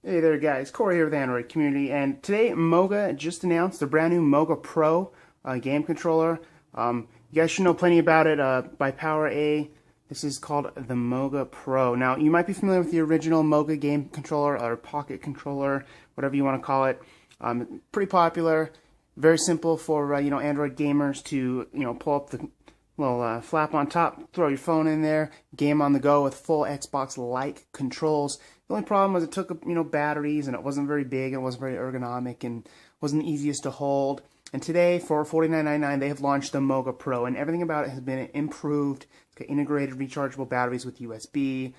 Hey there guys, Corey here with the Android community, and today MOGA just announced the brand new MOGA Pro game controller. You guys should know plenty about it by Power A. This is called the MOGA Pro. Now, you might be familiar with the original MOGA game controller or pocket controller, whatever you want to call it. Pretty popular, very simple for Android gamers to pull up the little flap on top, throw your phone in there, game on the go with full Xbox-like controls. The only problem was it took batteries, and it wasn't very big, and it wasn't very ergonomic, and wasn't the easiest to hold. And today, for $49.99, they have launched the MOGA Pro, and everything about it has been improved. It's got integrated rechargeable batteries with USB.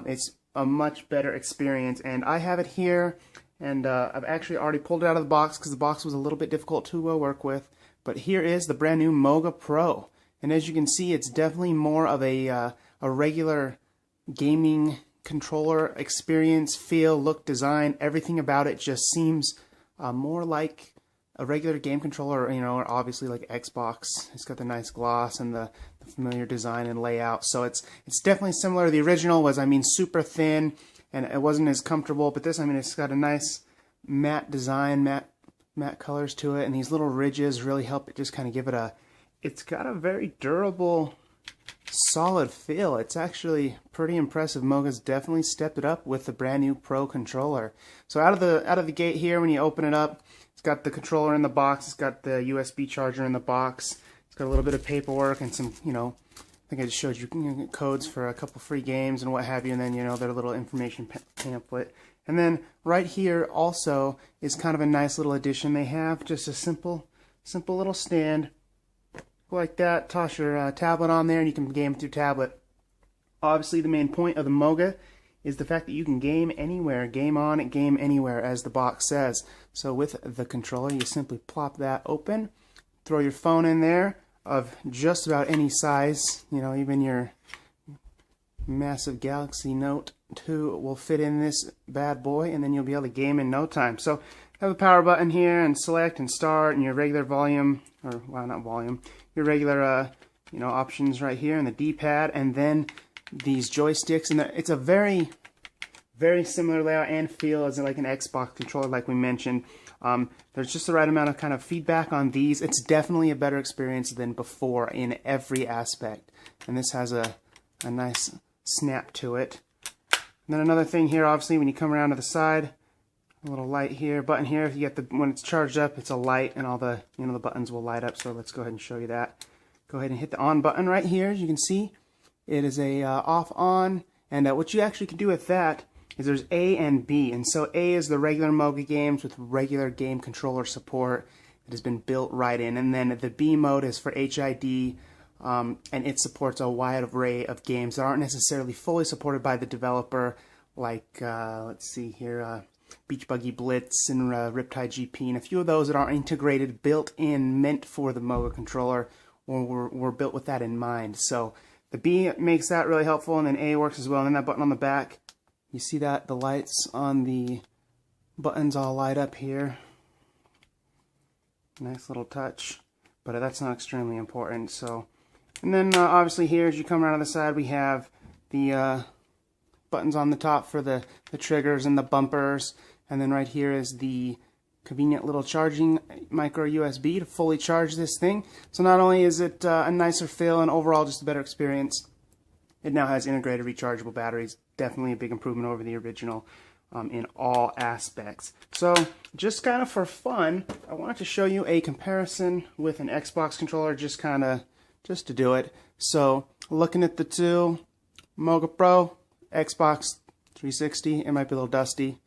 It's a much better experience, and I have it here, and I've actually already pulled it out of the box because the box was a little bit difficult to work with. But here is the brand new MOGA Pro. And as you can see, it's definitely more of a regular gaming controller experience, feel, look, design. Everything about it just seems more like a regular game controller, or obviously like Xbox. It's got the nice gloss and the familiar design and layout. So it's definitely similar. The original was, super thin, and it wasn't as comfortable. But this, it's got a nice matte design, matte colors to it, and these little ridges really help it just kind of give it a. It's got a very durable, solid feel. It's actually pretty impressive. MOGA's definitely stepped it up with the brand new Pro controller. So out of the gate here, when you open it up, it's got the controller in the box. It's got the USB charger in the box. It's got a little bit of paperwork and some, I think I just showed you codes for a couple free games and what have you, and then their little information pamphlet. And then right here also is kind of a nice little addition they have. Just a simple little stand. Like that, toss your tablet on there and you can game with your tablet. Obviously the main point of the MOGA is the fact that you can game anywhere, game on, game anywhere, as the box says. So with the controller, you simply plop that open, throw your phone in there of just about any size, even your massive Galaxy Note 2 will fit in this bad boy, and then you'll be able to game in no time. So have a power button here, and select and start, and your regular volume, or well, not volume, your regular options right here, and the D-pad, and then these joysticks. And it's a very, very similar layout and feel as like an Xbox controller, like we mentioned. There's just the right amount of kind of feedback on these. It's definitely a better experience than before in every aspect. And this has a nice snap to it. And then another thing here, obviously, when you come around to the side, a little light here, button here. If you get when it's charged up, it's a light, and all the the buttons will light up. So let's go ahead and show you that. Go ahead and hit the on button right here. As you can see, it is a off on, and what you actually can do with that is there's A and B. And so A is the regular MOGA games with regular game controller support. It has been built right in, and then the B mode is for HID. And it supports a wide array of games that aren't necessarily fully supported by the developer, like let's see here. Beach Buggy Blitz and Riptide GP, and a few of those that are integrated, built in, meant for the MOGA controller, or were built with that in mind. So the B makes that really helpful, and then A works as well. And then that button on the back, you see that the lights on the buttons all light up here. Nice little touch, but that's not extremely important. So, and then obviously here, as you come around to the side, we have the buttons on the top for the triggers and the bumpers, and then right here is the convenient little charging micro USB to fully charge this thing. So not only is it a nicer feel and overall just a better experience, it now has integrated rechargeable batteries. Definitely a big improvement over the original in all aspects. So just kind of for fun, I wanted to show you a comparison with an Xbox controller, just to do it. So looking at the two, MOGA Pro, Xbox 360, it might be a little dusty.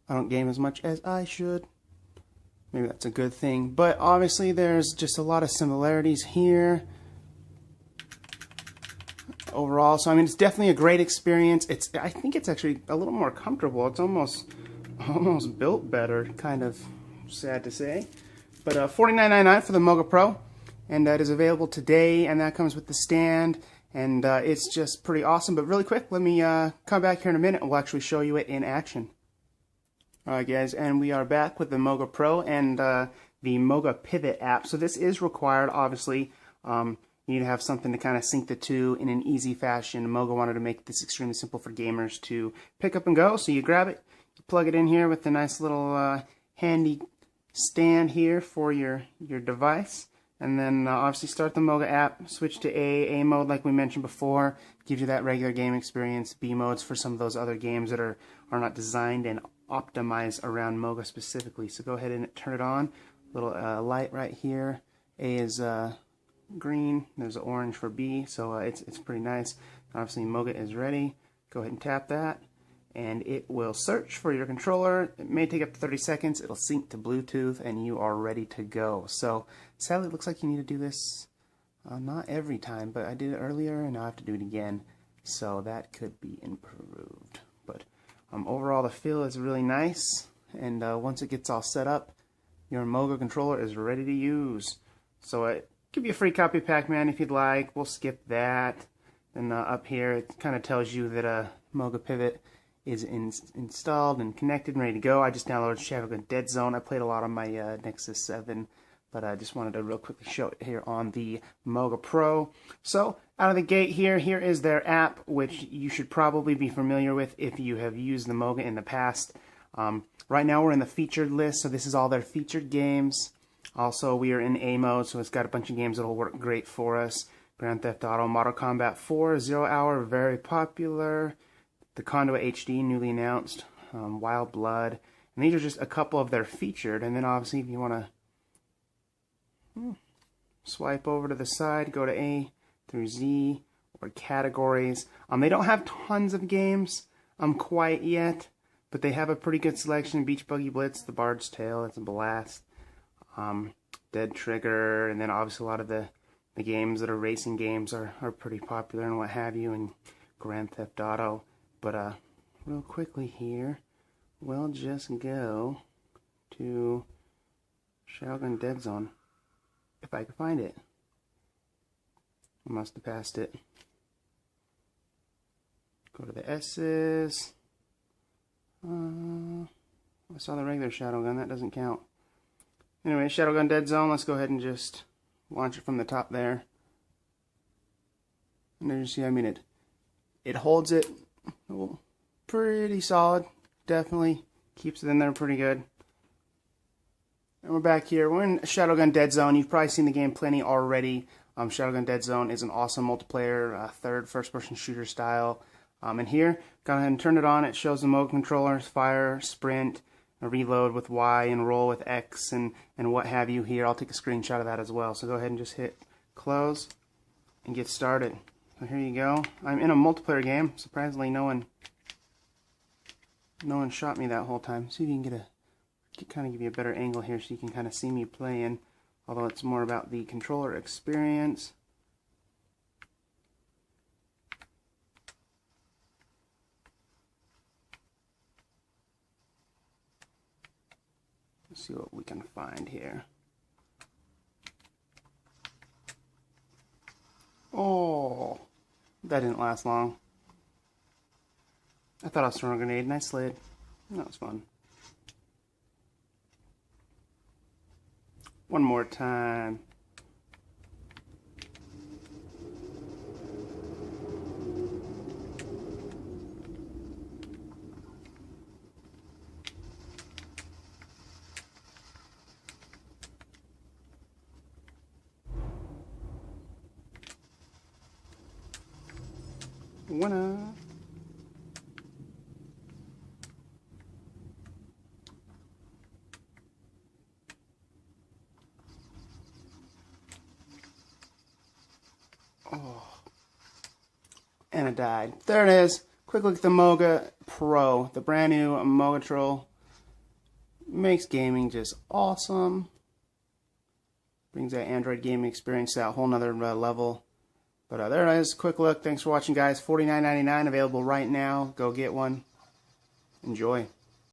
I don't game as much as I should. Maybe that's a good thing. But obviously there's just a lot of similarities here overall. So it's definitely a great experience. I think it's actually a little more comfortable. It's almost built better, kind of sad to say. But $49.99 for the MOGA Pro, and that is available today, and that comes with the stand. And it's just pretty awesome. But really quick, let me come back here in a minute and we'll actually show you it in action. Alright guys, and we are back with the MOGA Pro and the MOGA Pivot app. So this is required, obviously. You need to have something to kind of sync the two in an easy fashion. MOGA wanted to make this extremely simple for gamers to pick up and go. So you grab it, plug it in here with a nice little handy stand here for your device. And then obviously start the MOGA app, switch to A mode like we mentioned before, gives you that regular game experience. B mode's for some of those other games that are not designed and optimized around MOGA specifically. So go ahead and turn it on. Little light right here. A is green, there's an orange for B, so it's pretty nice. Obviously MOGA is ready. Go ahead and tap that, and it will search for your controller. It may take up to 30 seconds. It'll sync to Bluetooth, and you are ready to go. So sadly, it looks like you need to do this not every time, but I did it earlier, and now I have to do it again. So that could be improved. But overall, the feel is really nice, and once it gets all set up, your MOGA controller is ready to use. So give you a free copy of Pac-Man if you'd like. We'll skip that. And up here, it kind of tells you that MOGA Pivot is installed and connected and ready to go. I just downloaded Shadowgun Dead Zone. I played a lot on my Nexus 7, but I just wanted to real quickly show it here on the MOGA Pro. So out of the gate here is their app, which you should probably be familiar with if you have used the MOGA in the past. Right now we're in the featured list, so this is all their featured games. Also, we are in A mode, so it's got a bunch of games that will work great for us. Grand Theft Auto, Mortal Kombat 4, Zero Hour, very popular. The Conduit HD, newly announced. Wild Blood. And these are just a couple of their featured. And then obviously if you want to swipe over to the side, go to A through Z, or categories. They don't have tons of games quite yet, but they have a pretty good selection. Beach Buggy Blitz, The Bard's Tale, it's a blast. Dead Trigger, and then obviously a lot of the games that are racing games are pretty popular and what have you, and Grand Theft Auto. But real quickly here, we'll just go to Shadowgun Dead Zone, if I can find it. I must have passed it. Go to the S's. I saw the regular Shadowgun, that doesn't count. Anyway, Shadowgun Dead Zone, let's go ahead and just launch it from the top there. And there you see, I mean, it holds it pretty solid. Definitely keeps it in there pretty good. And we're back here. We're in Shadowgun Dead Zone. You've probably seen the game plenty already. Shadowgun Dead Zone is an awesome multiplayer, third first-person shooter style. And here, go ahead and turn it on. It shows the MOGA controllers, fire, sprint, reload with Y, and roll with X, and what have you here. I'll take a screenshot of that as well. So go ahead and just hit close and get started. So here you go. I'm in a multiplayer game. Surprisingly, no one shot me that whole time. See if you can kind of give you a better angle here so you can kind of see me playing. Although it's more about the controller experience. Let's see what we can find here. Oh, that didn't last long. I thought I was throwing a grenade and I slid. That was fun. One more time. Winner. Oh. And it died. There it is. Quick look at the MOGA Pro. The brand new MOGA Pro. Makes gaming just awesome. Brings that Android gaming experience to that whole nother level. But there it is. Quick look. Thanks for watching, guys. $49.99 available right now. Go get one. Enjoy.